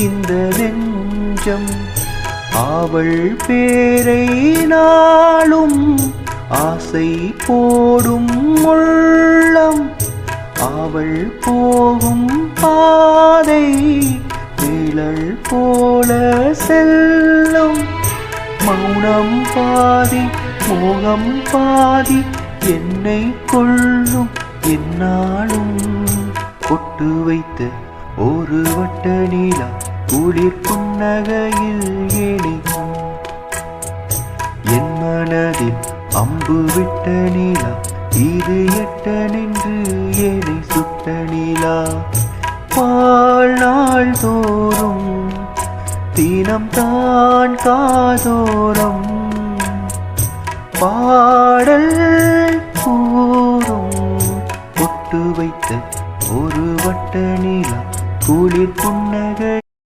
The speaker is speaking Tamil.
இந்த நெஞ்சம் அவள் பேரை நாளும் ஆசை போடும் உள்ளம் அவள் போகும் பாதை நிழல் போல செல்லும் மௌனம் பாதி மோகம் பாதி என்னை கொள்ளும் என்னாலும் பொட்டு வைத்து ஒரு வட்ட நீலா குளிர் புன்னகையில் இணைக்கும் என் மனதில் அம்பு விட்ட நீலா இது எட்ட நின்று ஏனை சுட்ட நீலா வாழ்நாள் தோறும் தினம் தான் காதோரம் பாடல் கூறும் பொட்டு வைத்த ஒரு வட்ட நீலா குளிர் புன்னகை